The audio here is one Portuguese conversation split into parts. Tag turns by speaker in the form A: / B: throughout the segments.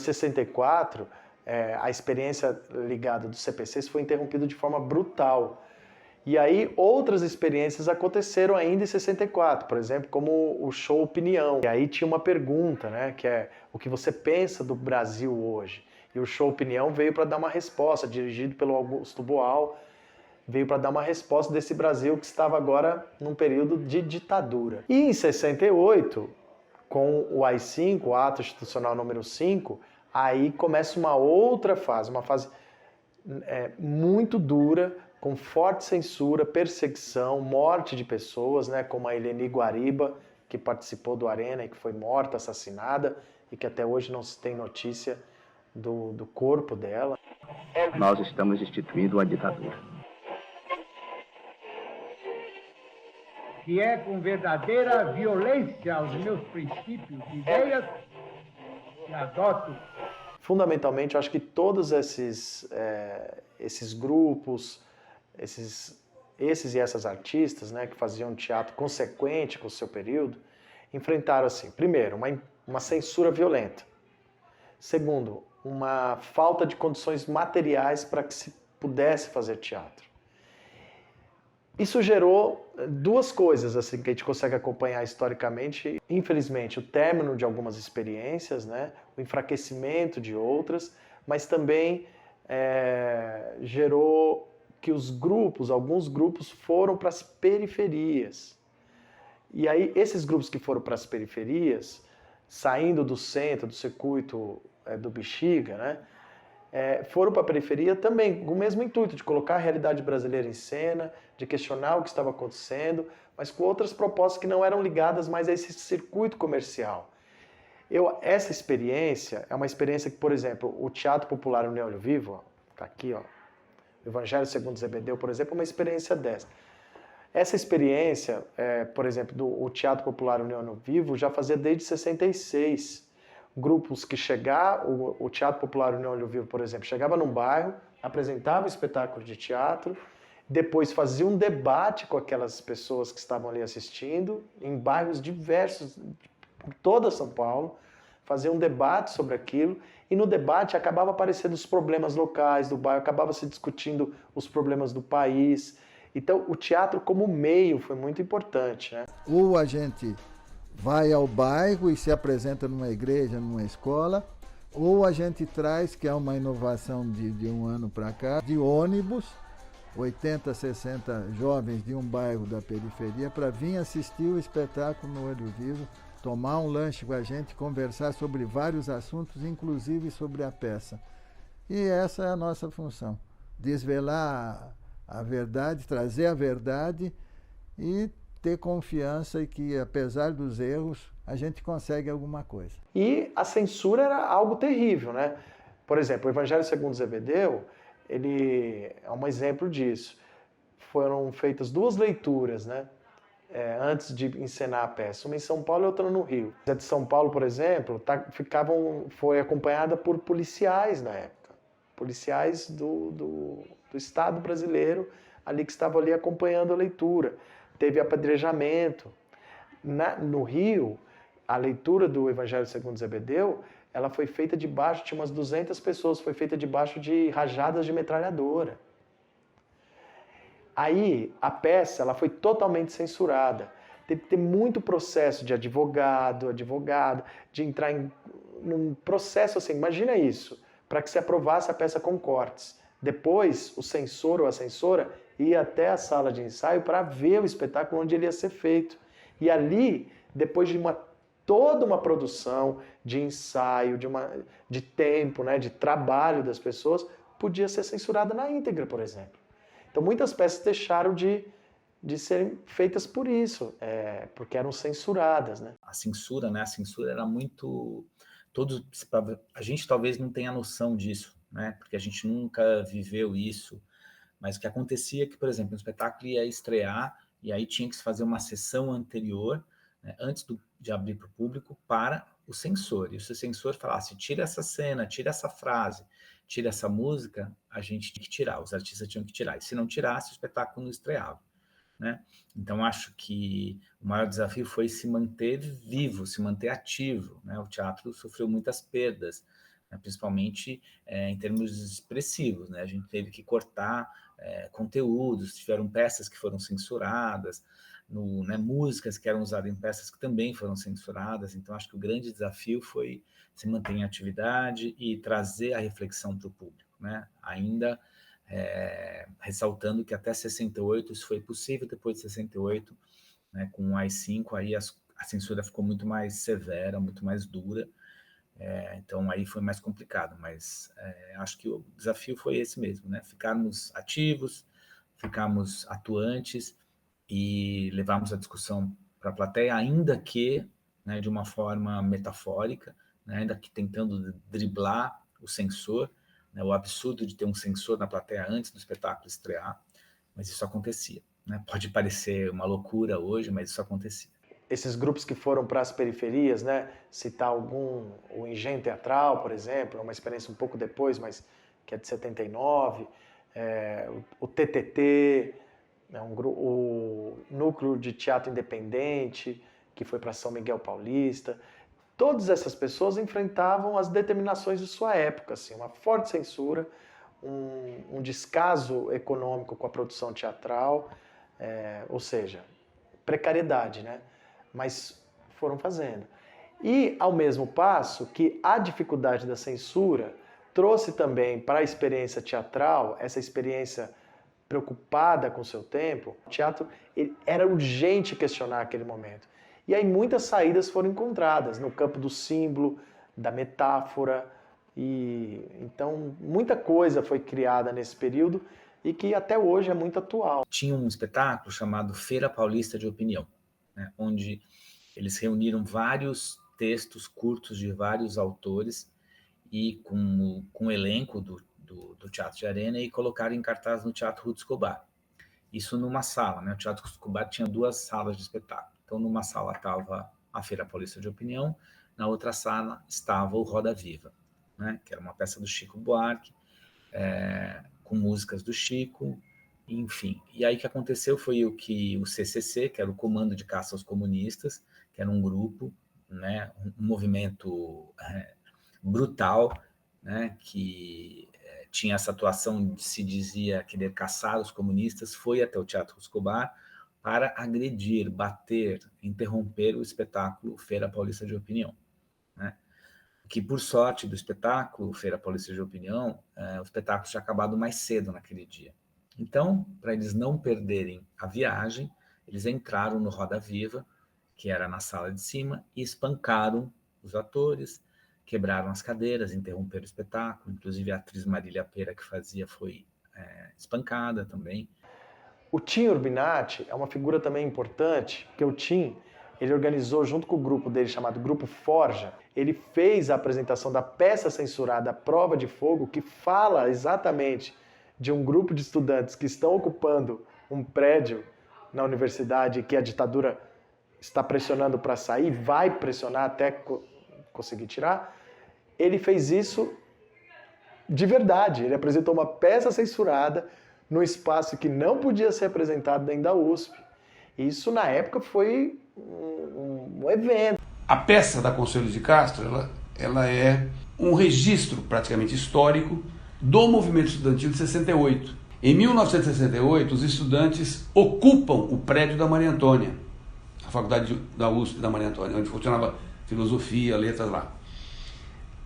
A: Em 64, a experiência ligada dos CPCs foi interrompida de forma brutal. E aí outras experiências aconteceram ainda em 64, por exemplo, como o show Opinião. E aí tinha uma pergunta, né, que é o que você pensa do Brasil hoje? E o show Opinião veio para dar uma resposta, dirigido pelo Augusto Boal, veio para dar uma resposta desse Brasil que estava agora num período de ditadura. E em 68, com o AI-5, o Ato Institucional número 5, aí começa uma outra fase, uma fase muito dura, com forte censura, perseguição, morte de pessoas, né, como a Eleni Guariba, que participou do Arena e que foi morta, assassinada, e que até hoje não se tem notícia do corpo dela.
B: Nós estamos instituindo a ditadura.
C: Que é com verdadeira violência aos meus princípios e ideias que adoto.
A: Fundamentalmente, eu acho que todos esses grupos, esses e essas artistas, né, que faziam teatro consequente com o seu período, enfrentaram, assim, primeiro, uma censura violenta. Segundo, uma falta de condições materiais para que se pudesse fazer teatro. Isso gerou duas coisas assim que a gente consegue acompanhar historicamente. Infelizmente, o término de algumas experiências, né? O enfraquecimento de outras, mas também gerou que alguns grupos foram para as periferias. E aí, esses grupos que foram para as periferias, saindo do centro, do circuito do Bexiga, né? Foram para a periferia também com o mesmo intuito de colocar a realidade brasileira em cena, de questionar o que estava acontecendo, mas com outras propostas que não eram ligadas mais a esse circuito comercial. Essa experiência é uma experiência que, por exemplo, o Teatro Popular União Olho Vivo, está aqui, ó, o Evangelho segundo Zebedeu, por exemplo, é uma experiência dessa. Essa experiência, por exemplo, do Teatro Popular União Olho Vivo já fazia desde 66. Grupos que o Teatro Popular União Olho Vivo, por exemplo, chegava num bairro, apresentava um espetáculo de teatro, depois fazia um debate com aquelas pessoas que estavam ali assistindo, em bairros diversos, por toda São Paulo, fazia um debate sobre aquilo, e no debate acabava aparecendo os problemas locais do bairro, acabava se discutindo os problemas do país. Então, o teatro como meio foi muito importante, né?
D: Ou a gente vai ao bairro e se apresenta numa igreja, numa escola, ou a gente traz, que é uma inovação de um ano para cá, de ônibus, 80, 60 jovens de um bairro da periferia, para vir assistir o espetáculo no Olho Vivo, tomar um lanche com a gente, conversar sobre vários assuntos, inclusive sobre a peça. E essa é a nossa função, desvelar a verdade, trazer a verdade e ter confiança e que, apesar dos erros, a gente consegue alguma coisa.
A: E a censura era algo terrível, né? Por exemplo, o Evangelho segundo Zebedeu, ele é um exemplo disso. Foram feitas duas leituras, né? Antes de encenar a peça, uma em São Paulo e outra no Rio. A de São Paulo, por exemplo, foi acompanhada por policiais na época. Policiais do Estado brasileiro ali que estavam ali acompanhando a leitura. Teve apedrejamento. No Rio, a leitura do Evangelho segundo Zebedeu, ela foi feita debaixo, tinha umas 200 pessoas, foi feita debaixo de rajadas de metralhadora. Aí, a peça ela foi totalmente censurada. Teve que ter muito processo de advogado, de entrar num processo assim, imagina isso, para que se aprovasse a peça com cortes. Depois, o censor ou a censora ia até a sala de ensaio para ver o espetáculo onde ele ia ser feito. E ali, depois de toda uma produção de ensaio, de tempo, né, de trabalho das pessoas, podia ser censurada na íntegra, por exemplo. Então muitas peças deixaram de serem feitas por isso, porque eram censuradas, né?
E: A censura, né? A censura era muito... A gente talvez não tenha noção disso, né? Porque a gente nunca viveu isso. Mas o que acontecia é que, por exemplo, um espetáculo ia estrear e aí tinha que se fazer uma sessão anterior, né, antes de abrir para o público, para o censor. E se o censor falasse, tira essa cena, tira essa frase, tira essa música, a gente tinha que tirar, os artistas tinham que tirar. E se não tirasse, o espetáculo não estreava. Né? Então, acho que o maior desafio foi se manter vivo, se manter ativo. Né? O teatro sofreu muitas perdas né? Principalmente em termos expressivos, né? A gente teve que cortar conteúdos, tiveram peças que foram censuradas, né, músicas que eram usadas em peças que também foram censuradas. Então, acho que o grande desafio foi se manter em atividade e trazer a reflexão para o público, né? Ainda ressaltando que até 68 isso foi possível, depois de 68, né, com o AI-5, aí a censura ficou muito mais severa, muito mais dura, então aí foi mais complicado, mas acho que o desafio foi esse mesmo, né? Ficarmos ativos, ficarmos atuantes e levarmos a discussão para a plateia, ainda que, né, de uma forma metafórica, né, ainda que tentando driblar o censor, né, o absurdo de ter um censor na plateia antes do espetáculo estrear, mas isso acontecia, né? Pode parecer uma loucura hoje, mas isso acontecia.
A: Esses grupos que foram para as periferias, né? Citar o Engenho Teatral, por exemplo, é uma experiência um pouco depois, mas que é de 79, o TTT, né? O Núcleo de Teatro Independente, que foi para São Miguel Paulista. Todas essas pessoas enfrentavam as determinações de sua época, assim, uma forte censura, um descaso econômico com a produção teatral, ou seja, precariedade, né? Mas foram fazendo. E, ao mesmo passo que a dificuldade da censura trouxe também para a experiência teatral, essa experiência preocupada com o seu tempo, o teatro era urgente questionar aquele momento. E aí muitas saídas foram encontradas no campo do símbolo, da metáfora, e então muita coisa foi criada nesse período e que até hoje é muito atual.
E: Tinha um espetáculo chamado Feira Paulista de Opinião, né, onde eles reuniram vários textos curtos de vários autores e com o elenco do Teatro de Arena e colocaram em cartaz no Teatro Ruth Escobar. Isso numa sala, né? O Teatro Ruth Escobar tinha 2 salas de espetáculo. Então, numa sala estava a Feira Paulista de Opinião, na outra sala estava o Roda Viva, né? Que era uma peça do Chico Buarque, com músicas do Chico, enfim. E aí o que aconteceu foi o CCC, que era o Comando de Caça aos Comunistas, que era um grupo, né, um movimento brutal, né, que tinha essa atuação de se dizia querer caçar os comunistas, foi até o Teatro Escobar para agredir, bater, interromper o espetáculo Feira Paulista de Opinião, né? Que, por sorte do espetáculo Feira Paulista de Opinião, o espetáculo tinha acabado mais cedo naquele dia. Então, para eles não perderem a viagem, eles entraram no Roda Viva, que era na sala de cima, e espancaram os atores, quebraram as cadeiras, interromperam o espetáculo. Inclusive, a atriz Marília Pera, que fazia, foi espancada também.
A: O Tim Urbinati é uma figura também importante, porque o Tim, ele organizou junto com o grupo dele chamado Grupo Forja, ele fez a apresentação da peça censurada Prova de Fogo, que fala exatamente de um grupo de estudantes que estão ocupando um prédio na universidade que a ditadura está pressionando para sair, vai pressionar até conseguir tirar. Ele fez isso de verdade, ele apresentou uma peça censurada num espaço que não podia ser apresentado dentro da USP. Isso, na época, foi um evento.
F: A peça da Conselho de Castro, ela é um registro praticamente histórico do movimento estudantil de 68. Em 1968, os estudantes ocupam o prédio da Maria Antônia, a faculdade da USP da Maria Antônia, onde funcionava filosofia, letras lá.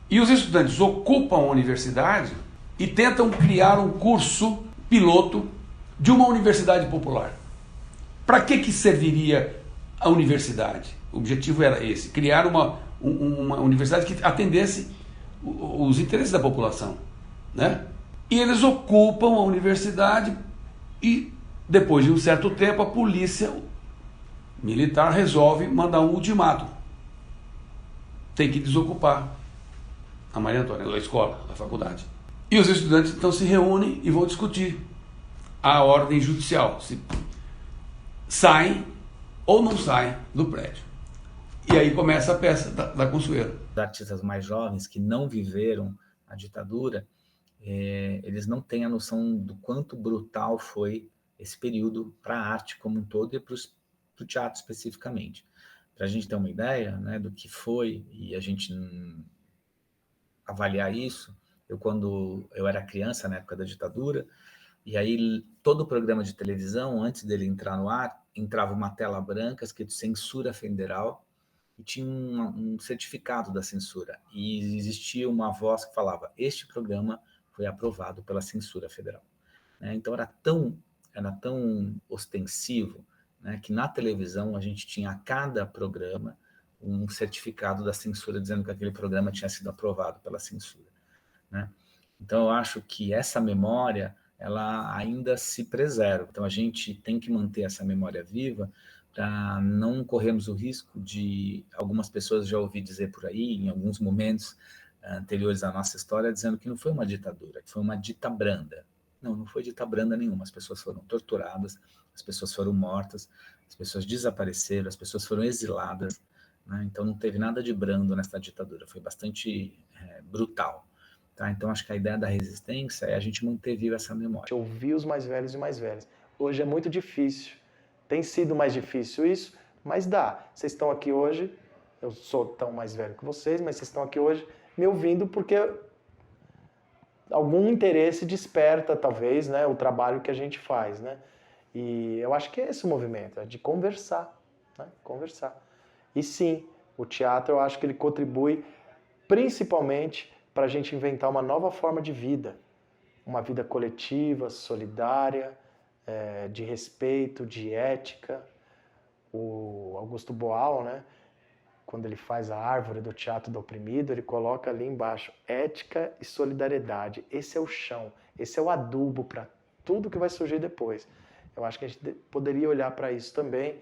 F: E os estudantes ocupam a universidade e tentam criar um curso piloto de uma universidade popular. Para que serviria a universidade? O objetivo era esse, criar uma universidade que atendesse os interesses da população, né? E eles ocupam a universidade e, depois de um certo tempo, a polícia militar resolve mandar um ultimato. Tem que desocupar a Maria Antônia, a escola, a faculdade. E os estudantes então se reúnem e vão discutir a ordem judicial, se saem ou não saem do prédio. E aí começa a peça da Consuelo.
E: Os artistas mais jovens que não viveram a ditadura, eles não têm a noção do quanto brutal foi esse período para a arte como um todo e para o teatro especificamente. Para a gente ter uma ideia, né, do que foi, e a gente avaliar isso. Quando eu era criança, na época da ditadura, e aí todo o programa de televisão, antes dele entrar no ar, entrava uma tela branca escrito censura federal, e tinha um certificado da censura. E existia uma voz que falava: este programa foi aprovado pela censura federal. Né? Então era tão ostensivo, né, que na televisão a gente tinha a cada programa um certificado da censura dizendo que aquele programa tinha sido aprovado pela censura. Né? Então eu acho que essa memória ela ainda se preserva. Então a gente tem que manter essa memória viva para não corrermos o risco de algumas pessoas já ouvi dizer por aí, em alguns momentos anteriores à nossa história, dizendo que não foi uma ditadura, que foi uma ditabranda. Não, não foi ditabranda nenhuma. As pessoas foram torturadas, as pessoas foram mortas, as pessoas desapareceram, as pessoas foram exiladas. Né? Então não teve nada de brando nessa ditadura, foi bastante brutal. Tá? Então acho que a ideia da resistência é a gente manter viva essa memória.
A: Ouvir os mais velhos e mais velhas. Hoje é muito difícil. Tem sido mais difícil isso, mas dá. Vocês estão aqui hoje, eu sou tão mais velho que vocês, mas vocês estão aqui hoje me ouvindo porque algum interesse desperta, talvez, né, o trabalho que a gente faz, né? E eu acho que é esse o movimento, é de conversar, né? Conversar. E sim, o teatro eu acho que ele contribui principalmente para a gente inventar uma nova forma de vida, uma vida coletiva, solidária, de respeito, de ética. O Augusto Boal, né, quando ele faz a árvore do teatro do oprimido, ele coloca ali embaixo ética e solidariedade. Esse é o chão, esse é o adubo para tudo que vai surgir depois. Eu acho que a gente poderia olhar para isso também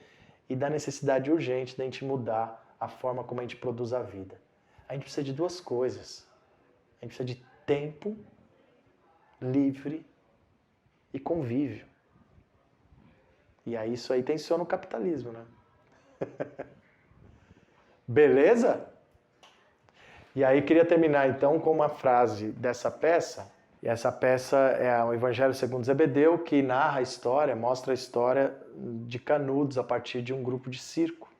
A: e da necessidade urgente de a gente mudar a forma como a gente produz a vida. A gente precisa de duas coisas. A gente precisa de tempo livre e convívio. E aí isso aí tensiona o capitalismo, né? Beleza? E aí queria terminar então com uma frase dessa peça. E essa peça é o Evangelho segundo Zebedeu, que narra a história, mostra a história de Canudos a partir de um grupo de circo.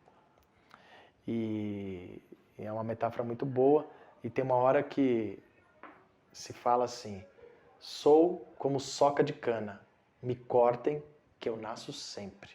A: E é uma metáfora muito boa. E tem uma hora que se fala assim: sou como soca de cana, me cortem que eu nasço sempre.